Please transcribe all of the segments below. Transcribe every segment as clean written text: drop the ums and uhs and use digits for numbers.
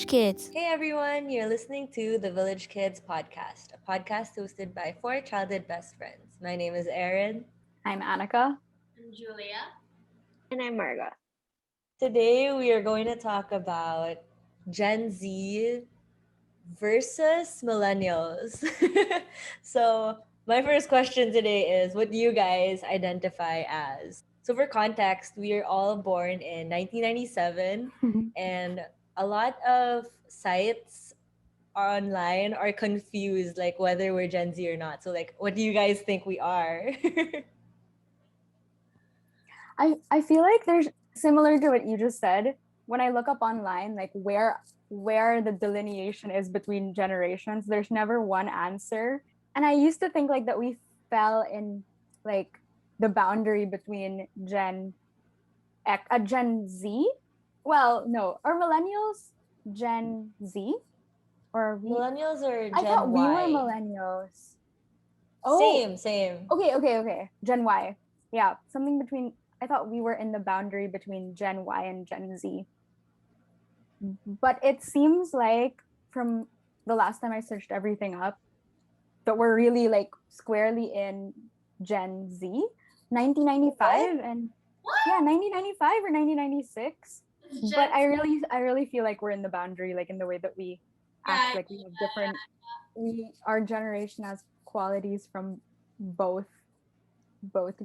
Village Kids. Hey everyone, you're listening to the Village Kids podcast, a podcast hosted by four childhood best friends. My name is Erin. I'm Annika. I'm Julia. And I'm Marga. Today we are going to talk about Gen Z versus Millennials. So, my first question today is, what do you guys identify as? So, for context, we are all born in 1997, and a lot of sites online are confused, like whether we're Gen Z or not. So, like, what do you guys think we are? I feel like there's similar to what you just said. When I look up online, like where the delineation is between generations, there's never one answer. And I used to think like that we fell in like the boundary between Gen Z. Well, no, are millennials Gen Z or we? Millennials or I thought Gen we were Y? millennials. Same. Okay. Gen Y. Yeah, something between. I thought we were in the boundary between Gen Y and Gen Z. But it seems like from the last time I searched everything up that we're really like squarely in Gen Z. 1995 and What? yeah, 1995 or 1996. Gen But I really feel like we're in the boundary, like in the way that we act, Yeah, like we have different. Our generation has qualities from both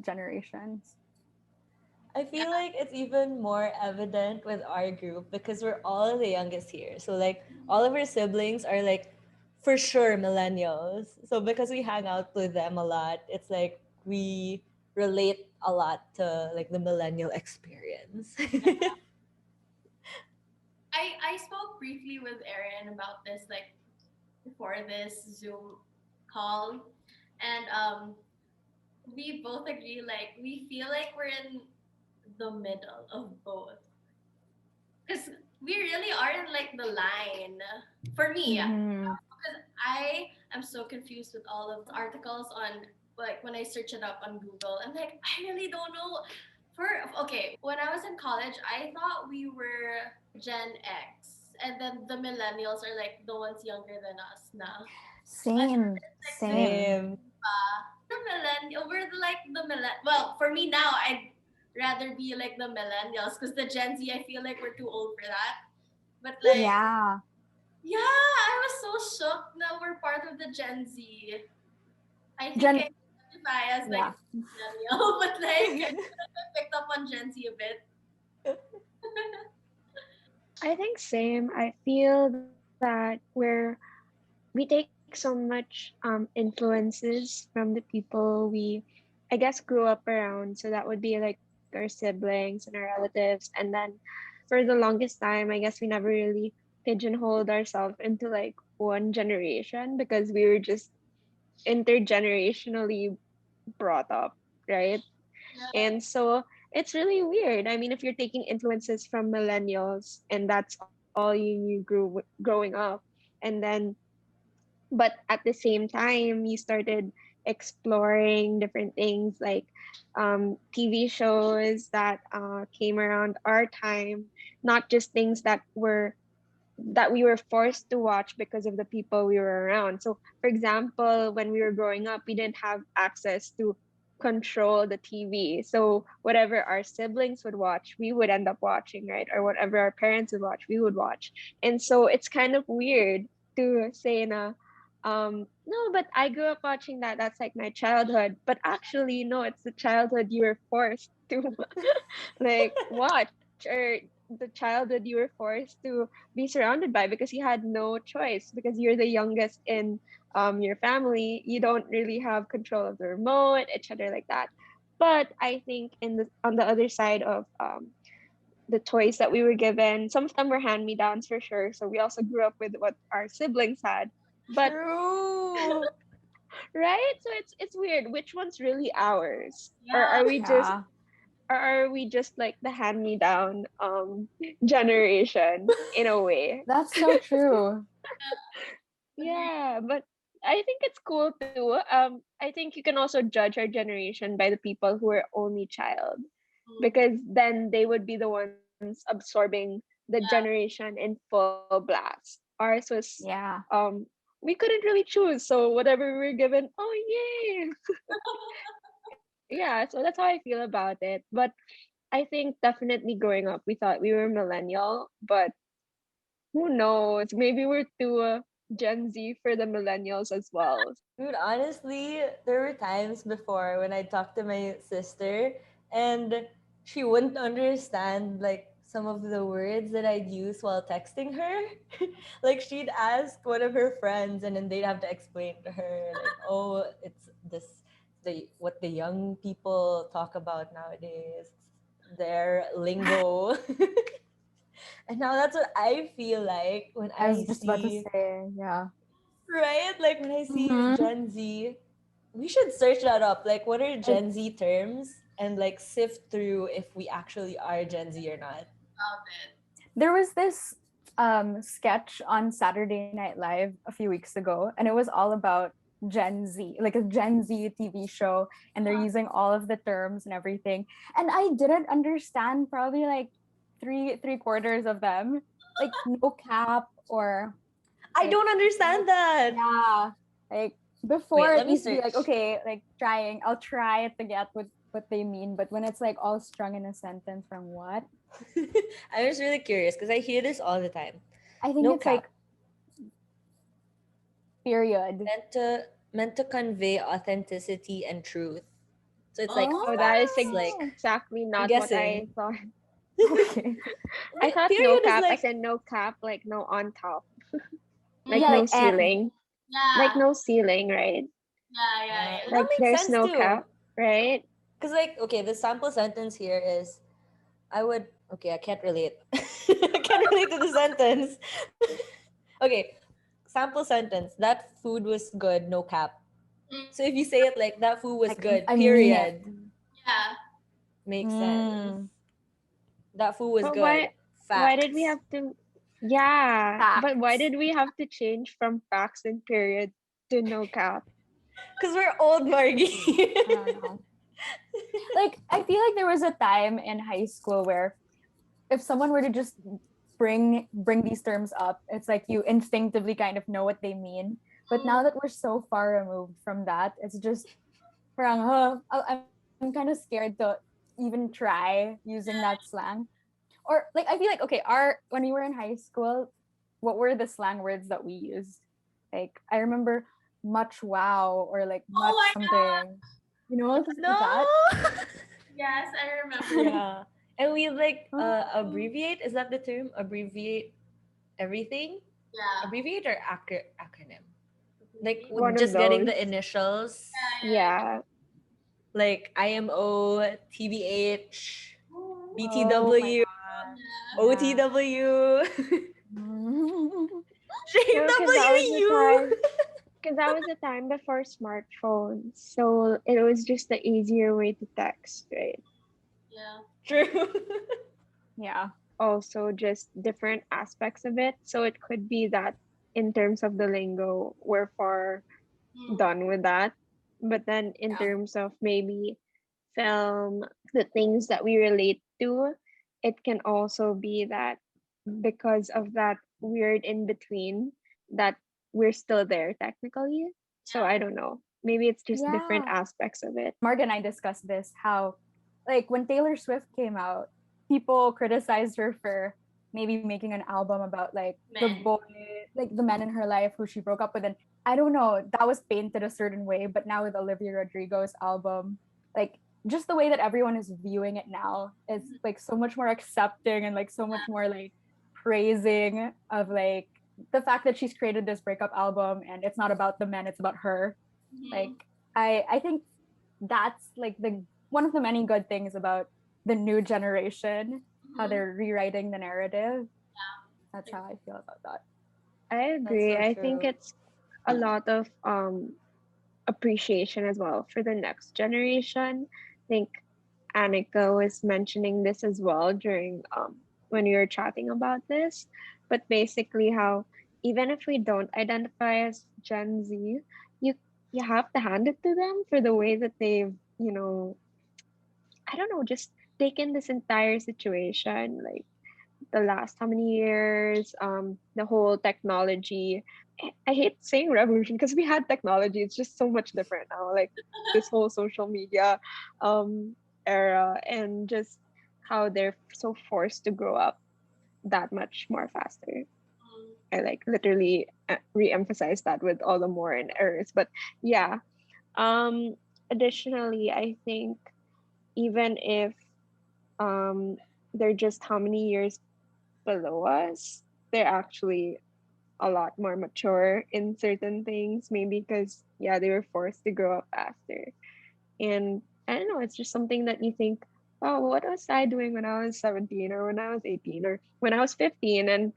generations. I feel like it's even more evident with our group because we're all the youngest here. So like all of our siblings are like for sure millennials. So because we hang out with them a lot, it's like we relate a lot to like the millennial experience. I spoke briefly with Erin about this like before this Zoom call, and we both agree like we feel like we're in the middle of both because we really are in like the line for me. Mhm. Because I am so confused with all of the articles on like when I search it up on Google. I'm like, I really don't know. When I was in college, I thought we were Gen X, and then the millennials are like the ones younger than us now. Same. Same. The millennial, we're like the millennial. Well, for me now, I'd rather be like the millennials because the Gen Z, I feel like we're too old for that. But like, Yeah. yeah, I was so shocked that we're part of the Gen Z. I think Gen- I identify as like Yeah. millennial, but like I picked up on Gen Z a bit. I think same. I feel that we take so much influences from the people we I guess grew up around. So that would be like our siblings and our relatives. And then for the longest time, I guess we never really pigeonholed ourselves into like one generation because we were just intergenerationally brought up, right? Yeah. And so it's really weird. I mean, if you're taking influences from millennials and that's all you knew growing up, and then, but at the same time, you started exploring different things like TV shows that came around our time, not just things that we were forced to watch because of the people we were around. So, for example, when we were growing up, we didn't have access to control the TV. So, whatever our siblings would watch, we would end up watching, right? Or whatever our parents would watch, we would watch. And so, it's kind of weird to say, no, but I grew up watching that. That's like my childhood. But actually, no, it's the childhood you were forced to like watch, or the childhood you were forced to be surrounded by because you had no choice because you're the youngest in your family. You don't really have control of the remote, etc., like that. But I think in the on the other side of the toys that we were given, some of them were hand me downs for sure. So we also grew up with what our siblings had. But True. right, so it's weird. Which one's really ours, or Yeah. Yeah. are we just like the hand me down generation in a way? That's so true. Yeah, but I think it's cool too. I think you can also judge our generation by the people who are only child, because then they would be the ones absorbing the generation in full blast. Ours was Yeah. we couldn't really choose, so whatever we were given, oh yay. Yeah, so that's how I feel about it. But I think definitely growing up, we thought we were millennial, but who knows? Maybe we're too Gen Z for the millennials as well. Dude, honestly, there were times before when I talked to my sister and she wouldn't understand like some of the words that I'd use while texting her. Like she'd ask one of her friends and then they'd have to explain to her like, "Oh, it's this the what the young people talk about nowadays. Their lingo." And now that's what I feel like when I was I just about to see, say, yeah. right? Like when I see Mm-hmm. Gen Z, we should search that up. Like, what are Like, Gen Z terms and like sift through if we actually are Gen Z or not. About it. there was this sketch on Saturday Night Live a few weeks ago, and it was all about Gen Z, like a Gen Z TV show, and they're using all of the terms and everything. And I didn't understand probably like three quarters of them, like no cap or I like don't understand that. yeah, like before Wait, it let me used to be like search. okay, like trying, I'll try to get what they mean, but when it's like all strung in a sentence from what? I'm just really curious because I hear this all the time. I think No it's like cap. period. Meant to convey authenticity and truth. So it's like Oh, that is facts. Like Oh, exactly I'm not what I guessing. thought. okay. I thought no Period is cap like as in no cap, like no on top, like Yeah, no like Mm, and ceiling, like yeah, no ceiling, right? yeah. that Like makes there's sense no too. cap, right? Because like okay, the sample sentence here is I would okay, I can't relate. I can't relate to the sentence. Okay, sample sentence. That food was good, no cap. Mm, So if you say it like that food was like good, I mean it. period, yeah. makes sense. Mm, That food was But good. why did we Facts. have to yeah, but why facts. did we have to change from facts and period to no cap? Because we're old, Margie. I don't know. Like I feel like there was a time in high school where if someone were to just bring these terms up, it's like you instinctively kind of know what they mean. But Mm, now that we're so far removed from that, it's just parang, huh, I'm kind of scared to even try using that slang. Or like I feel like okay, our when we were in high school, what were the slang words that we used? Like I remember much wow or like oh much my god. something. You know, No. that. Yes, I remember. Yeah. And we like Oh, abbreviate. Is that the term? Abbreviate everything? Yeah. Abbreviate or acronym? Like One of just getting those. the initials. Yeah. Yeah. Like IMO, TBH, oh my BTW, god. Yeah. OTW, No, because that was the JWU. time. Because that was the time before smartphones, so it was just the easier way to text, right? Yeah. True. Yeah. Also, just different aspects of it. So it could be that in terms of the lingo, we're far Mm, done with that. But then in Yeah. terms of maybe film, the things that we relate to, it can also be that because of that weird in between that we're still there technically. So yeah. I don't know. Maybe it's just different Yeah. aspects of it. Mark and I discussed this how like when Taylor Swift came out, people criticized her for maybe making an album about like the Men. boy, like the men in her life who she broke up with. And I don't know, that was painted a certain way, but now with Olivia Rodrigo's album, like just the way that everyone is viewing it now is like so much more accepting and like so much more like praising of like the fact that she's created this breakup album and it's not about the men, it's about her. Like Mm-hmm. I think that's like the one of the many good things about the new generation, how Mm-hmm. they're rewriting the narrative. That's Yeah. how I feel about that. I That's agree. so I think true. it's a lot of appreciation as well for the next generation. I think Annika was mentioning this as well during when we were chatting about this. But basically how even if we don't identify as Gen Z, you you have to hand it to them for the way that they've, I don't know, just taken this entire situation, like the last how many years, the whole technology. I hate saying revolution because we had technology. It's just so much different now. Like this whole social media era, and just how they're so forced to grow up that much more faster. Mm. I like literally re-emphasize that with all the more and errors. But yeah. Um. Additionally, I think even if um they're just how many years below us, they're actually a lot more mature in certain things. Maybe because yeah, they were forced to grow up faster. And I don't know, it's just something that you think, oh, what was I doing when I was 17 or when I was 18 or when I was 15? And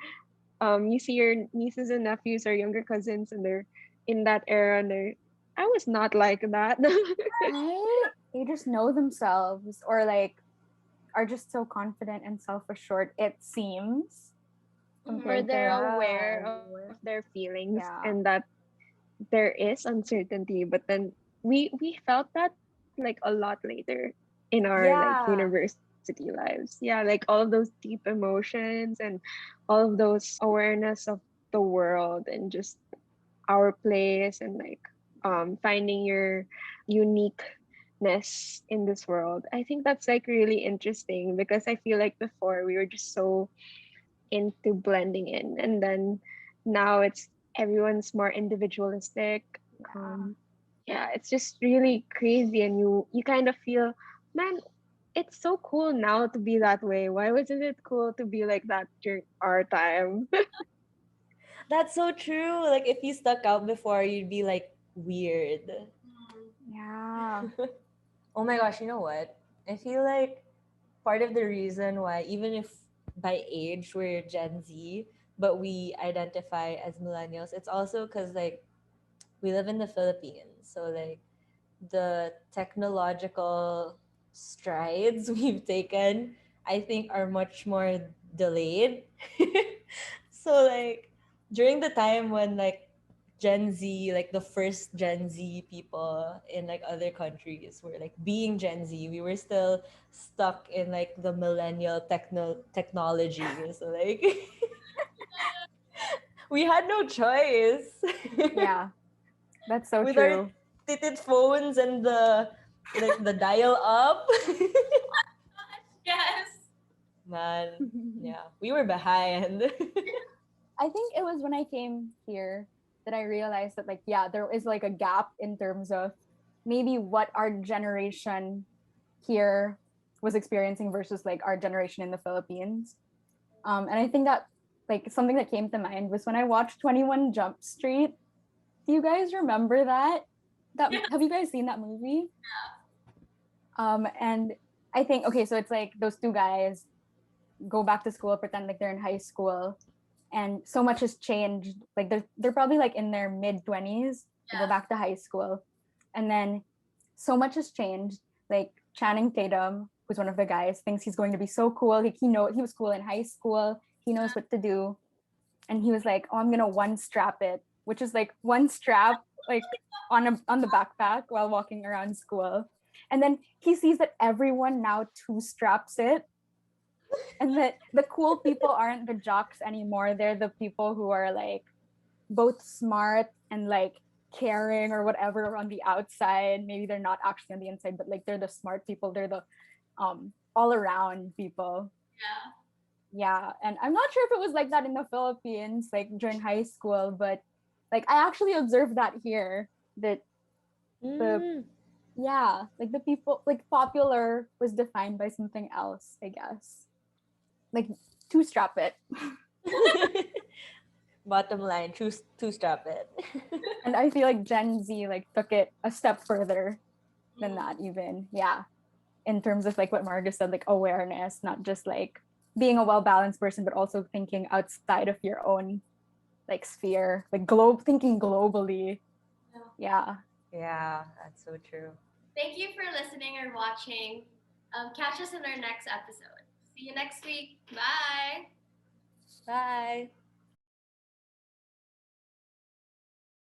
you see your nieces and nephews or younger cousins and they're in that era and they're I was not like that. Right? They just know themselves, or like are just so confident and self-assured, it seems, Or compared they're to aware of Yeah. their feelings and yeah. that there is uncertainty, but then we felt that like a lot later in our like Yeah. university lives. Yeah, like all of those deep emotions and all of those awareness of the world and just our place and like finding your uniqueness in this world. I think that's like really interesting because I feel like before we were just so into blending in, and then now it's everyone's more individualistic. Yeah. um yeah, it's just really crazy, and you kind of feel, man, it's so cool now to be that way. Why wasn't it cool to be like that during our time? That's so true. Like if you stuck out before, you'd be like weird. Mm. Yeah. Oh my gosh, you know what? I feel like part of the reason why, even if by age we're Gen Z, but we identify as millennials, it's also because like we live in the Philippines. So like the technological strides we've taken, I think, are much more delayed. So like during the time when like Gen Z, like the first Gen Z people in like other countries were like being Gen Z, we were still stuck in like the millennial technology. So like we had no choice. Yeah. That's so With our true. titted phones and the like the dial up. Yes. Man, yeah, we were behind. I think it was when I came here that I realized that, like, yeah, there is like a gap in terms of maybe what our generation here was experiencing versus like our generation in the Philippines. And I think that like something that came to mind was when I watched 21 Jump Street. Do you guys remember that? That Yeah. have you guys seen that movie? And I think, okay, so it's like those two guys go back to school, pretend like they're in high school, and so much has changed. Like they're probably like in their mid 20s. They go Yeah. back to high school, and then so much has changed. Like Channing Tatum, who's one of the guys, thinks he's going to be so cool. Like he was cool in high school. He knows what to do, and he was like, "Oh, I'm gonna one strap it," which is like one strap like on the backpack while walking around school. And then he sees that everyone now two straps it, and that the cool people aren't the jocks anymore. They're the people who are like both smart and like caring or whatever on the outside. Maybe they're not actually on the inside, but like they're the smart people. They're the all around people. Yeah. Yeah, and I'm not sure if it was like that in the Philippines, like during high school, but like I actually observed that here. That the Mm. yeah, like the people like popular was defined by something else, I guess. Like two strap it. Bottom line, two strap it. And I feel like Gen Z like took it a step further than Mm. that even. Yeah. In terms of like what Margaret said, like awareness, not just like being a well-balanced person, but also thinking outside of your own like sphere, like thinking globally. Yeah. Yeah. Yeah, that's so true. Thank you for listening or watching. Catch us in our next episode. See you next week. Bye. Bye.